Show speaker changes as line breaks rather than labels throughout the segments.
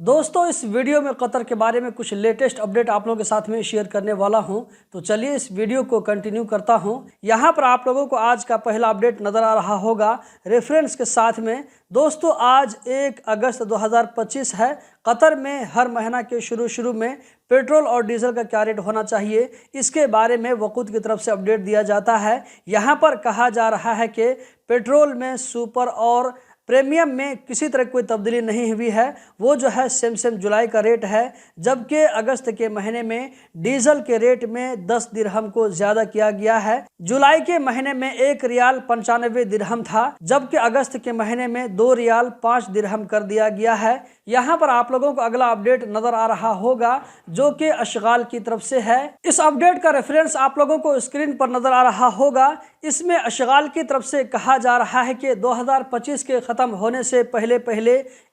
दोस्तों इस वीडियो में कतर के बारे में कुछ लेटेस्ट अपडेट आप लोगों के साथ में शेयर करने वाला हूं, तो चलिए इस वीडियो को कंटिन्यू करता हूं। यहां पर आप लोगों को आज का पहला अपडेट नज़र आ रहा होगा रेफरेंस के साथ में। दोस्तों आज 1 अगस्त 2025 है। कतर में हर महीना के शुरू में पेट्रोल और डीजल का क्या रेट होना चाहिए, इसके बारे में वकूद की तरफ से अपडेट दिया जाता है। यहाँ पर कहा जा रहा है कि पेट्रोल में सुपर और प्रीमियम में किसी तरह कोई तब्दीली नहीं हुई है, वो जो है सेम जुलाई का रेट है। जबकि अगस्त के महीने में डीजल के रेट में 10 दिरहम को ज़्यादा किया गया है। जुलाई के महीने में 1 रियाल 95 दिरहम था, जबकि अगस्त के महीने में 2 रियाल 5 दिरहम कर दिया गया है। यहाँ पर आप लोगों को अगला अपडेट नज़र आ रहा होगा जो कि अशगाल की तरफ से है। इस अपडेट का रेफरेंस आप लोगों को स्क्रीन पर नज़र आ रहा होगा। इसमें अशगाल की तरफ से कहा जा रहा है कि 2025 के ख़त्म होने से पहले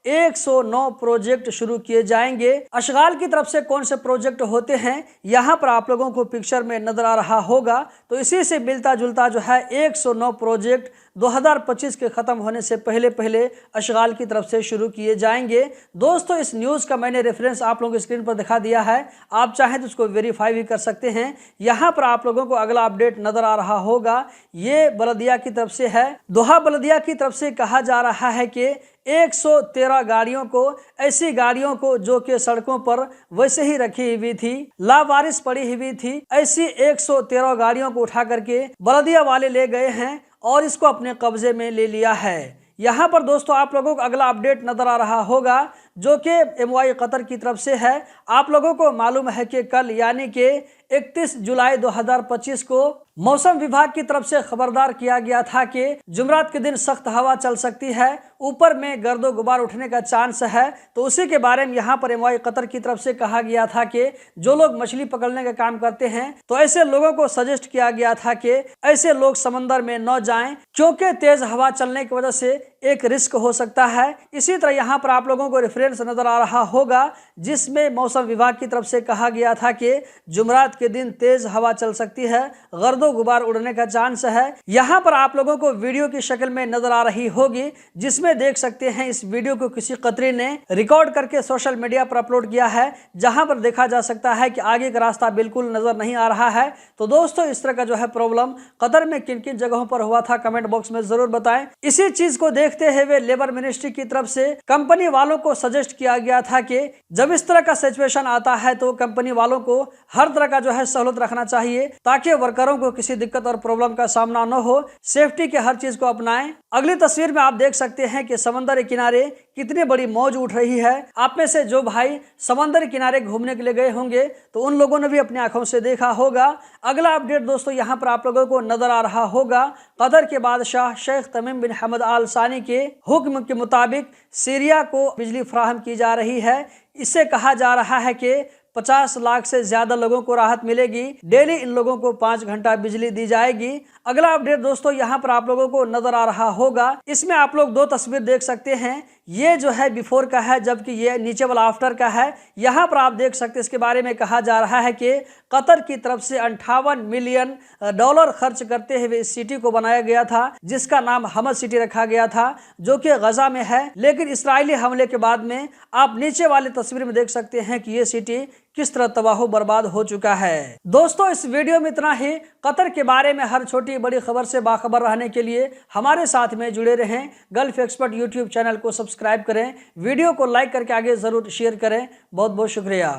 109 प्रोजेक्ट शुरू किए जाएंगे। अशगाल की तरफ से कौन से प्रोजेक्ट होते हैं यहाँ पर आप लोगों को पिक्चर में नज़र आ रहा होगा, तो इसी से मिलता जुलता जो है 109 प्रोजेक्ट 2025 के ख़त्म होने से पहले अशगाल की तरफ से शुरू किए जाएंगे। दोस्तों इस न्यूज़ का मैंने रेफरेंस आप लोगों को स्क्रीन पर दिखा दिया है, आप चाहें तो उसको वेरीफाई भी कर सकते हैं। यहाँ पर आप लोगों को अगला अपडेट नज़र आ रहा होगा, ये बलदिया की तरफ से है। दोहा बलदिया की तरफ से कहा जा रहा है कि 113 गाड़ियों को, ऐसी गाड़ियों को जो कि सड़कों पर वैसे ही रखी हुई थी, लावारिस पड़ी हुई थी, ऐसी 113 गाड़ियों को उठा करके बलदिया वाले ले गए हैं और इसको अपने कब्जे में ले लिया है। यहाँ पर दोस्तों आप लोगों को अगला अपडेट नज़र आ रहा होगा जो कि MY कतर की तरफ से है। आप लोगों को मालूम है कि कल यानी कि 31 जुलाई 2025 को मौसम विभाग की तरफ से खबरदार किया गया था कि जुमरात के दिन सख्त हवा चल सकती है, ऊपर में गर्दो गुबार उठने का चांस है। तो उसी के बारे में यहाँ पर MY कतर की तरफ से कहा गया था कि जो लोग मछली पकड़ने का काम करते हैं तो ऐसे लोगों को सजेस्ट किया गया था कि ऐसे लोग समंदर में न जाएं, क्योंकि तेज हवा चलने की वजह से एक रिस्क हो सकता है। इसी तरह यहाँ पर आप लोगों को रेफरेंस नजर आ रहा होगा जिसमें मौसम विभाग की तरफ से कहा गया था कि जुमरात के दिन तेज हवा चल सकती है, गर्दो गुबार उड़ने का चांस है। यहाँ पर आप लोगों को वीडियो की शक्ल में नजर आ रही होगी, जिसमें देख सकते हैं इस वीडियो को किसी कतरी ने रिकॉर्ड करके सोशल मीडिया पर अपलोड किया है, जहां पर देखा जा सकता है कि आगे का रास्ता बिल्कुल नजर नहीं आ रहा है। तो दोस्तों इस तरह का जो है प्रॉब्लम कतर में किन किन जगहों पर हुआ था कमेंट बॉक्स में जरूर बताएं। इसी चीज को देखते हुए लेबर मिनिस्ट्री की तरफ से कंपनी वालों को सजेस्ट किया गया था कि जब इस तरह का सिचुएशन आता है तो कंपनी वालों को हर तरह का जो है सहूलत रखना चाहिए ताकि वर्करों को किसी दिक्कत और प्रॉब्लम का सामना न हो, सेफ्टी के हर चीज को अपनाएं। अगली तस्वीर में आप देख सकते हैं कि समंदर के किनारे कितनी बड़ी मौज उठ रही है। आप में से जो भाई समंदर किनारे घूमने के लिए गए होंगे तो उन लोगों ने भी अपनी आंखों से देखा होगा। अगला अपडेट दोस्तों यहाँ पर आप लोगों को नजर आ रहा होगा, कतर के बादशाह शेख तमीम बिन हमद आल सानी के हुक्म के मुताबिक सीरिया को बिजली फराहम की जा रही है। इससे कहा जा रहा है कि 50 लाख से ज्यादा लोगों को राहत मिलेगी। डेली इन लोगों को 5 घंटा बिजली दी जाएगी। अगला अपडेट दोस्तों यहाँ पर आप लोगों को नजर आ रहा होगा, इसमें आप लोग 2 तस्वीर देख सकते हैं। ये जो है बिफोर का है, जबकि ये नीचे वाला आफ्टर का है। यहाँ पर आप देख सकते हैं इसके बारे में कहा जा रहा है कि कतर की तरफ से $58 मिलियन खर्च करते हुए इस सिटी को बनाया गया था, जिसका नाम हमद सिटी रखा गया था, जो कि गजा में है। लेकिन इस्राएली हमले के बाद में आप नीचे वाली तस्वीर में देख सकते हैं कि ये सिटी किस तरह तबाह बर्बाद हो चुका है। दोस्तों इस वीडियो में इतना ही। कतर के बारे में हर छोटी बड़ी खबर से बाखबर रहने के लिए हमारे साथ में जुड़े रहें। गल्फ एक्सपर्ट यूट्यूब चैनल को सब्सक्राइब करें, वीडियो को लाइक करके आगे जरूर शेयर करें। बहुत बहुत शुक्रिया।